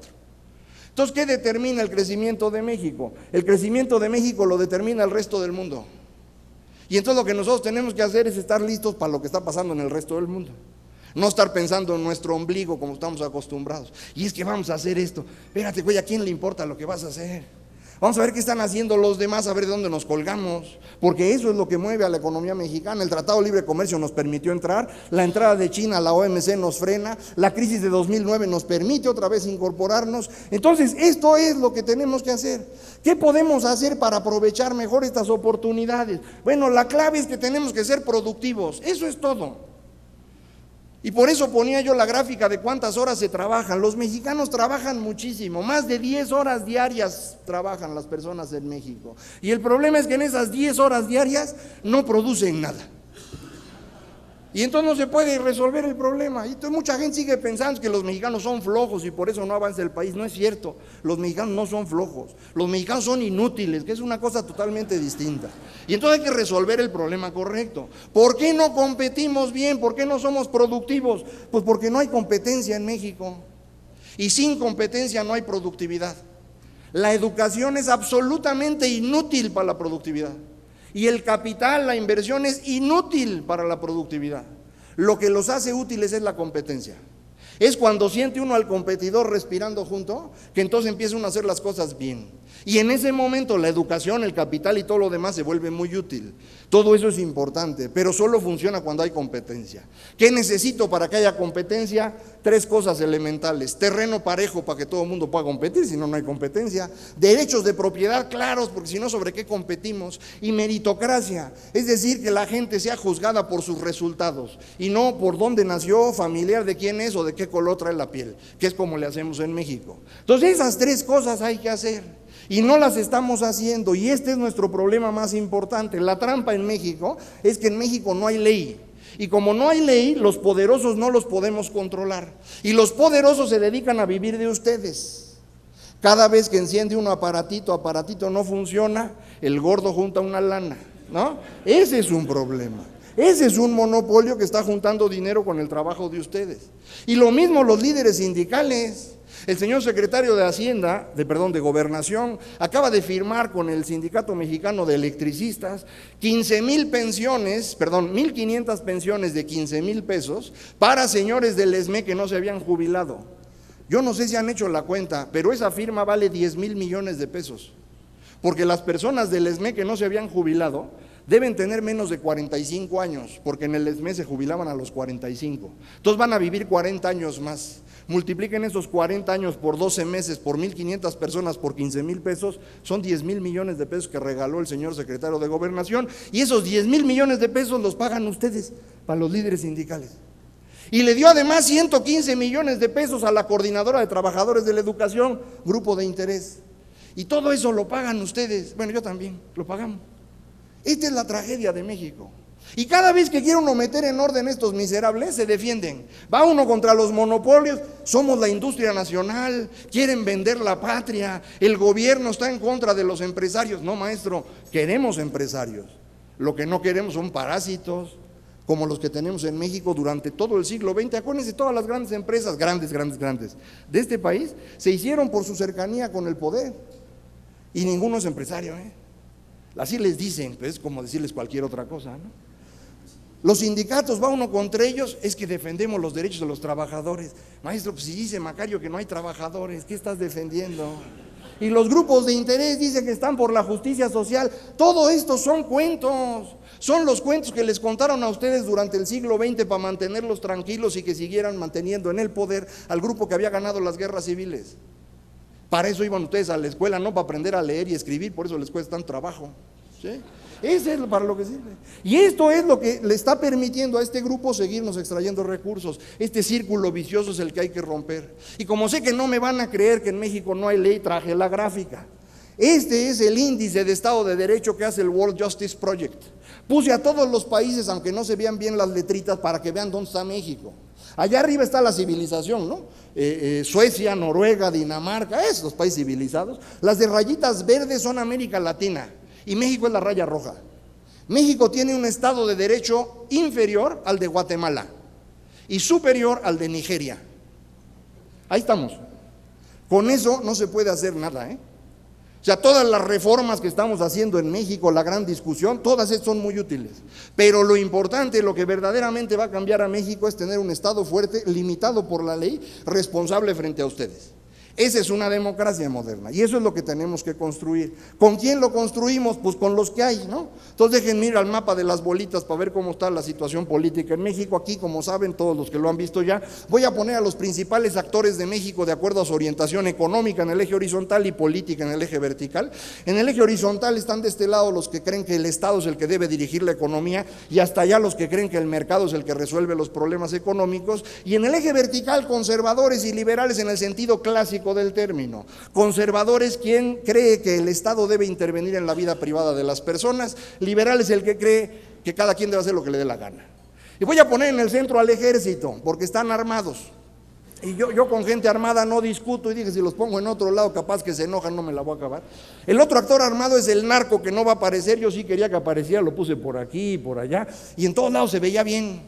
Entonces, ¿qué determina el crecimiento de México? El crecimiento de México lo determina el resto del mundo. Y entonces lo que nosotros tenemos que hacer es estar listos para lo que está pasando en el resto del mundo. No estar pensando en nuestro ombligo como estamos acostumbrados. Y es que vamos a hacer esto. Espérate, güey, ¿a quién le importa lo que vas a hacer? Vamos a ver qué están haciendo los demás, a ver de dónde nos colgamos, porque eso es lo que mueve a la economía mexicana. El Tratado de Libre Comercio nos permitió entrar, la entrada de China a la OMC nos frena, la crisis de 2009 nos permite otra vez incorporarnos. Entonces, esto es lo que tenemos que hacer. ¿Qué podemos hacer para aprovechar mejor estas oportunidades? Bueno, la clave es que tenemos que ser productivos, eso es todo. Y por eso ponía yo la gráfica de cuántas horas se trabajan. Los mexicanos trabajan muchísimo, más de 10 horas diarias trabajan las personas en México. Y el problema es que en esas 10 horas diarias no producen nada. Y entonces no se puede resolver el problema. Y entonces mucha gente sigue pensando que los mexicanos son flojos y por eso no avanza el país. No es cierto, los mexicanos no son flojos, los mexicanos son inútiles, que es una cosa totalmente distinta. Y entonces hay que resolver el problema correcto. ¿Por qué no competimos bien? ¿Por qué no somos productivos? Pues porque no hay competencia en México. Y sin competencia no hay productividad. La educación es absolutamente inútil para la productividad. Y el capital, la inversión es inútil para la productividad. Lo que los hace útiles es la competencia. Es cuando siente uno al competidor respirando junto, que entonces empieza uno a hacer las cosas bien. Y en ese momento la educación, el capital y todo lo demás se vuelve muy útil. Todo eso es importante, pero solo funciona cuando hay competencia. ¿Qué necesito para que haya competencia? 3 cosas elementales: terreno parejo para que todo el mundo pueda competir, si no, no hay competencia; derechos de propiedad claros, porque si no, ¿sobre qué competimos? Y meritocracia, es decir, que la gente sea juzgada por sus resultados y no por dónde nació, familiar de quién es o de qué color trae la piel, que es como le hacemos en México. Entonces esas 3 cosas hay que hacer. Y no las estamos haciendo, y este es nuestro problema más importante. La trampa en México es que en México no hay ley, y como no hay ley, los poderosos no los podemos controlar, y los poderosos se dedican a vivir de ustedes. Cada vez que enciende un aparatito no funciona, el gordo junta una lana, ¿no? Ese es un problema. Ese es un monopolio que está juntando dinero con el trabajo de ustedes. Y lo mismo los líderes sindicales. El señor secretario de Hacienda, de Gobernación, acaba de firmar con el Sindicato Mexicano de Electricistas 1,500 pensiones de 15,000 pesos para señores del ESME que no se habían jubilado. Yo no sé si han hecho la cuenta, pero esa firma vale 10,000 millones de pesos, porque las personas del ESME que no se habían jubilado deben tener menos de 45 años, porque en el ESME se jubilaban a los 45. Entonces van a vivir 40 años más. Multipliquen esos 40 años por 12 meses, por 1,500 personas, por 15,000 pesos, son 10,000 millones de pesos que regaló el señor secretario de Gobernación, y esos 10,000 millones de pesos los pagan ustedes para los líderes sindicales. Y le dio además 115 millones de pesos a la Coordinadora de Trabajadores de la Educación, grupo de interés. Y todo eso lo pagan ustedes, bueno, yo también, lo pagamos. Esta es la tragedia de México. Y cada vez que quiere uno meter en orden estos miserables, se defienden. Va uno contra los monopolios, somos la industria nacional, quieren vender la patria, el gobierno está en contra de los empresarios. No, maestro, queremos empresarios. Lo que no queremos son parásitos, como los que tenemos en México durante todo el siglo XX. Acuérdense, todas las grandes empresas, grandes, de este país, se hicieron por su cercanía con el poder. Y ninguno es empresario, Así les dicen, pues es como decirles cualquier otra cosa, ¿no? Los sindicatos, va uno contra ellos, es que defendemos los derechos de los trabajadores. Maestro, pues si dice Macario que no hay trabajadores, ¿qué estás defendiendo? Y los grupos de interés dicen que están por la justicia social. Todo esto son cuentos, son los cuentos que les contaron a ustedes durante el siglo XX para mantenerlos tranquilos y que siguieran manteniendo en el poder al grupo que había ganado las guerras civiles. Para eso iban ustedes a la escuela, no para aprender a leer y escribir, por eso les cuesta tanto trabajo, ¿sí? Ese es para lo que sirve. Y esto es lo que le está permitiendo a este grupo seguirnos extrayendo recursos. Este círculo vicioso es el que hay que romper. Y como sé que no me van a creer que en México no hay ley, traje la gráfica. Este es el índice de Estado de Derecho que hace el World Justice Project. Puse a todos los países, aunque no se vean bien las letritas, para que vean dónde está México. Allá arriba está la civilización, ¿no? Suecia, Noruega, Dinamarca, esos países civilizados. Las de rayitas verdes son América Latina. Y México es la raya roja. México tiene un Estado de Derecho inferior al de Guatemala y superior al de Nigeria. Ahí estamos. Con eso no se puede hacer nada, O sea, todas las reformas que estamos haciendo en México, la gran discusión, todas estas son muy útiles. Pero lo importante, lo que verdaderamente va a cambiar a México es tener un Estado fuerte, limitado por la ley, responsable frente a ustedes. Esa es una democracia moderna y eso es lo que tenemos que construir. ¿Con quién lo construimos? Pues con los que hay, ¿no? Entonces dejen ir al mapa de las bolitas para ver cómo está la situación política en México. Aquí, como saben todos los que lo han visto ya, voy a poner a los principales actores de México de acuerdo a su orientación económica en el eje horizontal y política en el eje vertical. En el eje horizontal están de este lado los que creen que el Estado es el que debe dirigir la economía y hasta allá los que creen que el mercado es el que resuelve los problemas económicos. Y en el eje vertical, conservadores y liberales en el sentido clásico del término. Conservadores, quien cree que el Estado debe intervenir en la vida privada de las personas. Liberales, el que cree que cada quien debe hacer lo que le dé la gana. Y voy a poner en el centro al ejército, porque están armados. Y yo con gente armada no discuto, y dije, si los pongo en otro lado, capaz que se enojan, no me la voy a acabar. El otro actor armado es el narco, que no va a aparecer. Yo sí quería que apareciera, lo puse por aquí y por allá, y en todos lados se veía bien.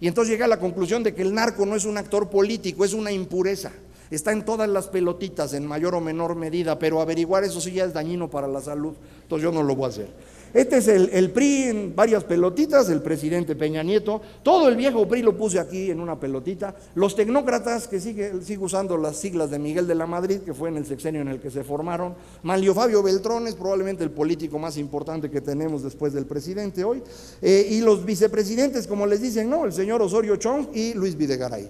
Y entonces llegué a la conclusión de que el narco no es un actor político, es una impureza. Está en todas las pelotitas en mayor o menor medida, pero averiguar eso sí ya es dañino para la salud, entonces yo no lo voy a hacer. Este es el PRI en varias pelotitas, el presidente Peña Nieto, todo el viejo PRI lo puse aquí en una pelotita. Los tecnócratas, que sigue usando las siglas de Miguel de la Madrid, que fue en el sexenio en el que se formaron. Manlio Fabio Beltrón es probablemente el político más importante que tenemos después del presidente hoy. Y los vicepresidentes, como les dicen, ¿no? El señor Osorio Chong y Luis Videgaray.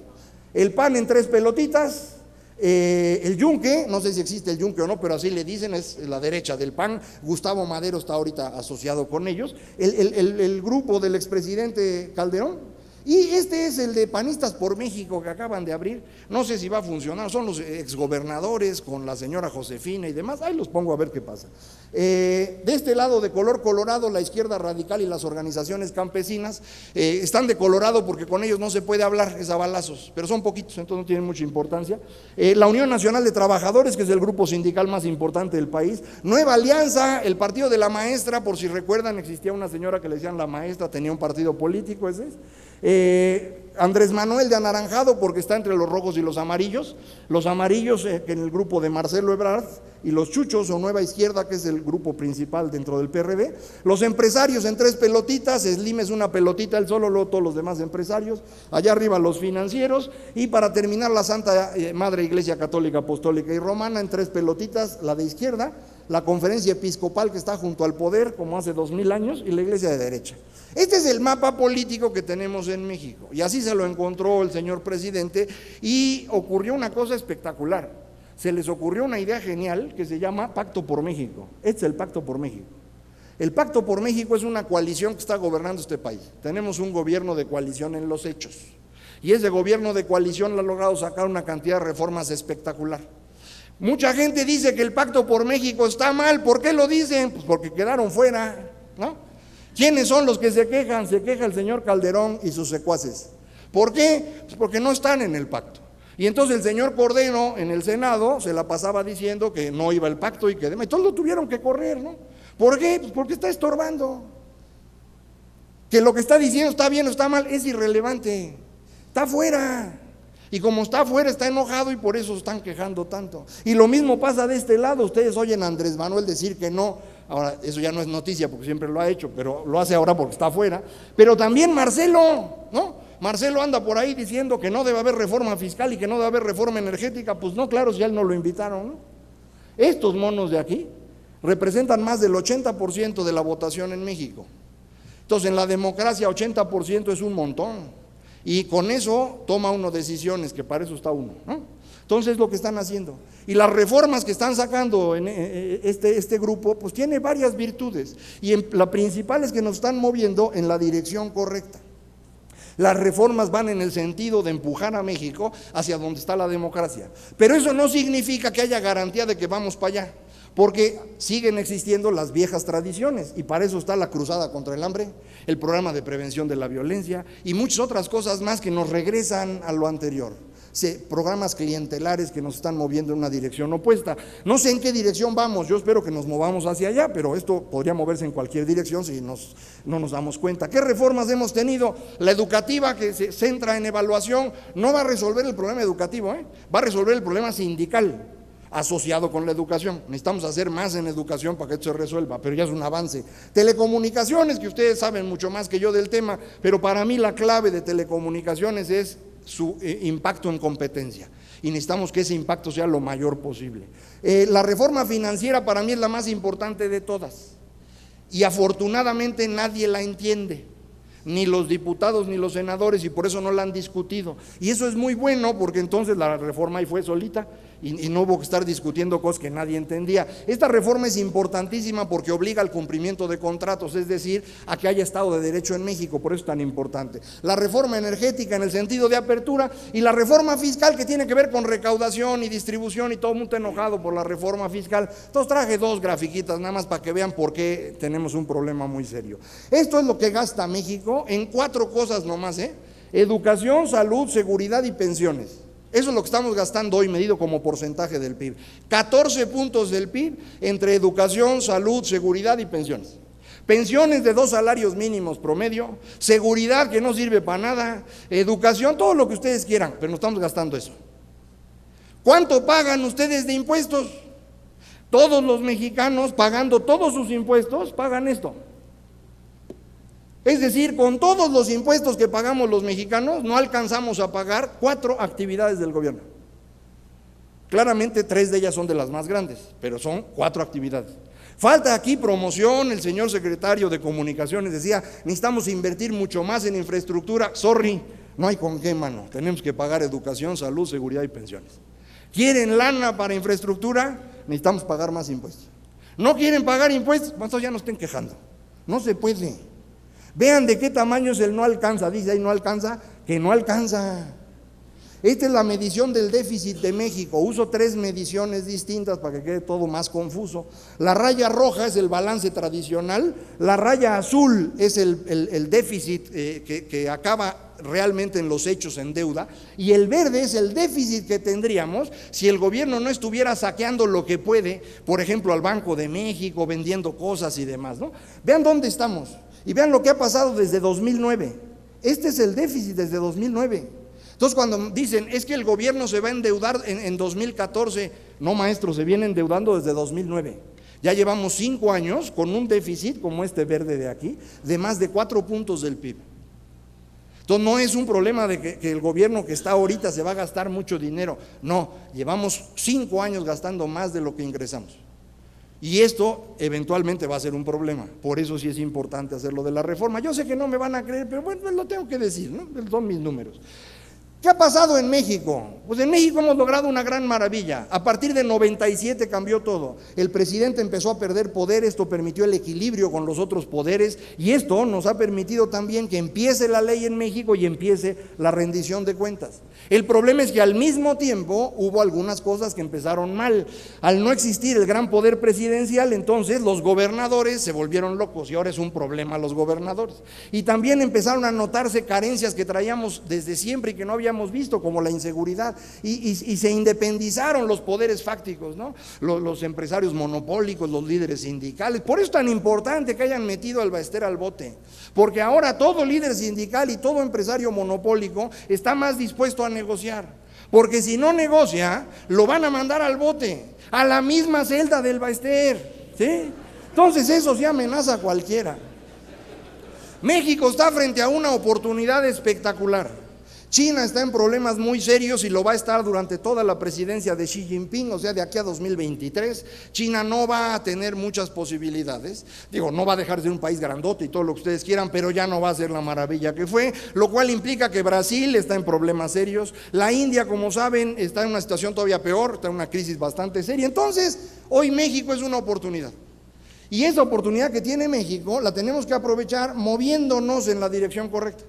El PAN en tres pelotitas. El Yunque, no sé si existe el Yunque o no, pero así le dicen, es la derecha del PAN. Gustavo Madero está ahorita asociado con ellos. El grupo del expresidente Calderón. Y este es el de Panistas por México que acaban de abrir. No sé si va a funcionar, son los exgobernadores con la señora Josefina y demás. Ahí los pongo a ver qué pasa. De este lado, de color colorado, la izquierda radical y las organizaciones campesinas están de colorado porque con ellos no se puede hablar, es a balazos, pero son poquitos, entonces no tienen mucha importancia. La Unión Nacional de Trabajadores, que es el grupo sindical más importante del país. Nueva Alianza, el partido de la maestra, por si recuerdan, existía una señora que le decían la maestra, tenía un partido político, ese es. Andrés Manuel de anaranjado porque está entre los rojos y los amarillos que en el grupo de Marcelo Ebrard, y los chuchos o Nueva Izquierda, que es el grupo principal dentro del PRD, los empresarios en 3 pelotitas, Slim es una pelotita él solo, luego todos los demás empresarios, allá arriba los financieros, y para terminar la Santa Madre Iglesia Católica, Apostólica y Romana en 3 pelotitas, la de izquierda, la conferencia episcopal que está junto al poder como hace 2000 años y la iglesia de derecha. Este es el mapa político que tenemos en México y así se lo encontró el señor presidente y ocurrió una cosa espectacular. Se les ocurrió una idea genial que se llama Pacto por México. Este es el Pacto por México. El Pacto por México es una coalición que está gobernando este país. Tenemos un gobierno de coalición en los hechos y ese gobierno de coalición ha logrado sacar una cantidad de reformas espectacular. Mucha gente dice que el Pacto por México está mal. ¿Por qué lo dicen? Pues porque quedaron fuera, ¿no? ¿Quiénes son los que se quejan? Se queja el señor Calderón y sus secuaces. ¿Por qué? Pues porque no están en el pacto. Y entonces el señor Cordero en el Senado se la pasaba diciendo que no iba el pacto y que demás. Y todos lo tuvieron que correr, ¿no? ¿Por qué? Pues porque está estorbando. Que lo que está diciendo está bien o está mal es irrelevante. Está fuera. Y como está afuera está enojado y por eso están quejando tanto. Y lo mismo pasa de este lado. Ustedes oyen a Andrés Manuel decir que no. Ahora, eso ya no es noticia porque siempre lo ha hecho, pero lo hace ahora porque está afuera. Pero también Marcelo, ¿no? Marcelo anda por ahí diciendo que no debe haber reforma fiscal y que no debe haber reforma energética. Pues no, claro, si a él no lo invitaron, ¿no? Estos monos de aquí representan más del 80% de la votación en México. Entonces, en la democracia 80% es un montón. Y con eso toma uno decisiones, que para eso está uno, ¿no? Entonces es lo que están haciendo. Y las reformas que están sacando en este grupo, pues tiene varias virtudes. Y la principal es que nos están moviendo en la dirección correcta. Las reformas van en el sentido de empujar a México hacia donde está la democracia. Pero eso no significa que haya garantía de que vamos para allá. Porque siguen existiendo las viejas tradiciones y para eso está la cruzada contra el hambre, el programa de prevención de la violencia y muchas otras cosas más que nos regresan a lo anterior. Programas clientelares que nos están moviendo en una dirección opuesta. No sé en qué dirección vamos, yo espero que nos movamos hacia allá, pero esto podría moverse en cualquier dirección si no nos damos cuenta. ¿Qué reformas hemos tenido? La educativa, que se centra en evaluación, no va a resolver el problema educativo, va a resolver el problema sindical asociado con la educación. Necesitamos hacer más en educación para que esto se resuelva, pero ya es un avance. Telecomunicaciones, que ustedes saben mucho más que yo del tema, pero para mí la clave de telecomunicaciones es su impacto en competencia y necesitamos que ese impacto sea lo mayor posible. La reforma financiera para mí es la más importante de todas y afortunadamente nadie la entiende, ni los diputados ni los senadores, y por eso no la han discutido. Y eso es muy bueno porque entonces la reforma ahí fue solita y no hubo que estar discutiendo cosas que nadie entendía. Esta reforma es importantísima porque obliga al cumplimiento de contratos, es decir, a que haya Estado de Derecho en México, por eso es tan importante. La reforma energética en el sentido de apertura y la reforma fiscal que tiene que ver con recaudación y distribución, y todo el mundo está enojado por la reforma fiscal. Entonces traje 2 grafiquitas nada más para que vean por qué tenemos un problema muy serio. Esto es lo que gasta México en 4 cosas nomás, educación, salud, seguridad y pensiones. Eso es lo que estamos gastando hoy medido como porcentaje del PIB. 14 puntos del PIB entre educación, salud, seguridad y pensiones. Pensiones de 2 salarios mínimos promedio, seguridad que no sirve para nada, educación, todo lo que ustedes quieran, pero no estamos gastando eso. ¿Cuánto pagan ustedes de impuestos? Todos los mexicanos, pagando todos sus impuestos, pagan esto. Es decir, con todos los impuestos que pagamos los mexicanos, no alcanzamos a pagar 4 actividades del gobierno. Claramente 3 de ellas son de las más grandes, pero son 4 actividades. Falta aquí promoción. El señor secretario de Comunicaciones decía, necesitamos invertir mucho más en infraestructura. Sorry, no hay con qué, mano. Tenemos que pagar educación, salud, seguridad y pensiones. ¿Quieren lana para infraestructura? Necesitamos pagar más impuestos. ¿No quieren pagar impuestos? Pues entonces ya no estén quejando. No se puede. Vean de qué tamaño es el no alcanza. Dice ahí no alcanza, que no alcanza. Esta es la medición del déficit de México. Uso 3 mediciones distintas para que quede todo más confuso. La raya roja es el balance tradicional, la raya azul es el déficit que acaba realmente en los hechos en deuda, y el verde es el déficit que tendríamos si el gobierno no estuviera saqueando lo que puede, por ejemplo al Banco de México, vendiendo cosas y demás, ¿no? Vean dónde estamos y vean lo que ha pasado desde 2009. Este es el déficit desde 2009. Entonces cuando dicen es que el gobierno se va a endeudar en 2014, No, maestro, se viene endeudando desde 2009. Ya llevamos 5 años con un déficit como este verde de aquí, de más de 4 puntos del PIB. Entonces no es un problema de que el gobierno que está ahorita se va a gastar mucho dinero. No, llevamos 5 años gastando más de lo que ingresamos. Y esto eventualmente va a ser un problema. Por eso sí es importante hacer lo de la reforma. Yo sé que no me van a creer, pero bueno, lo tengo que decir, ¿no? Son mis números. ¿Qué ha pasado en México? Pues en México hemos logrado una gran maravilla. A partir de 97 cambió todo. El presidente empezó a perder poder, esto permitió el equilibrio con los otros poderes y esto nos ha permitido también que empiece la ley en México y empiece la rendición de cuentas. El problema es que al mismo tiempo hubo algunas cosas que empezaron mal. Al no existir el gran poder presidencial, entonces los gobernadores se volvieron locos y ahora es un problema los gobernadores. Y también empezaron a notarse carencias que traíamos desde siempre y que no habíamos visto, como la inseguridad, y se independizaron los poderes fácticos, ¿no? Los empresarios monopólicos, los líderes sindicales. Por eso es tan importante que hayan metido al Baester al bote, porque ahora todo líder sindical y todo empresario monopólico está más dispuesto a negociar, porque si no negocia, lo van a mandar al bote, a la misma celda del Baester, ¿sí? Entonces eso sí amenaza a cualquiera. México está frente a una oportunidad espectacular. China está en problemas muy serios y lo va a estar durante toda la presidencia de Xi Jinping, o sea, de aquí a 2023. China no va a tener muchas posibilidades. Digo, no va a dejar de ser un país grandote y todo lo que ustedes quieran, pero ya no va a ser la maravilla que fue, lo cual implica que Brasil está en problemas serios. La India, como saben, está en una situación todavía peor, está en una crisis bastante seria. Entonces, hoy México es una oportunidad. Y esa oportunidad que tiene México la tenemos que aprovechar moviéndonos en la dirección correcta,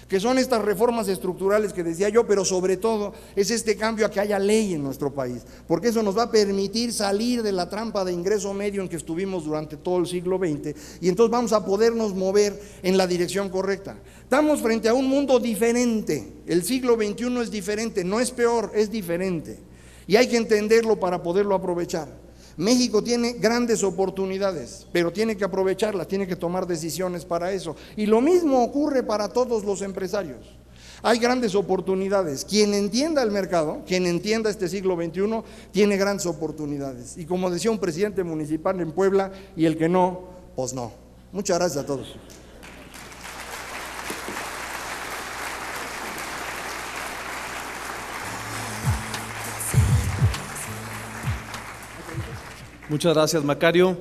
que son estas reformas estructurales que decía yo, pero sobre todo es este cambio a que haya ley en nuestro país, porque eso nos va a permitir salir de la trampa de ingreso medio en que estuvimos durante todo el siglo XX, y entonces vamos a podernos mover en la dirección correcta. Estamos frente a un mundo diferente, el siglo XXI es diferente, no es peor, es diferente, y hay que entenderlo para poderlo aprovechar. México tiene grandes oportunidades, pero tiene que aprovecharlas, tiene que tomar decisiones para eso. Y lo mismo ocurre para todos los empresarios. Hay grandes oportunidades. Quien entienda el mercado, quien entienda este siglo XXI, tiene grandes oportunidades. Y como decía un presidente municipal en Puebla, y el que no, pues no. Muchas gracias a todos. Muchas gracias, Macario.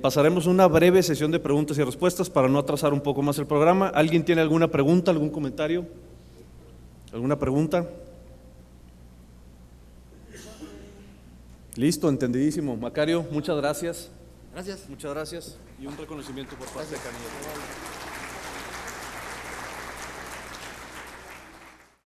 Pasaremos una breve sesión de preguntas y respuestas para no atrasar un poco más el programa. ¿Alguien tiene alguna pregunta, algún comentario? ¿Alguna pregunta? Listo, entendidísimo. Macario, muchas gracias. Gracias. Muchas gracias. Y un reconocimiento por parte de Canilla.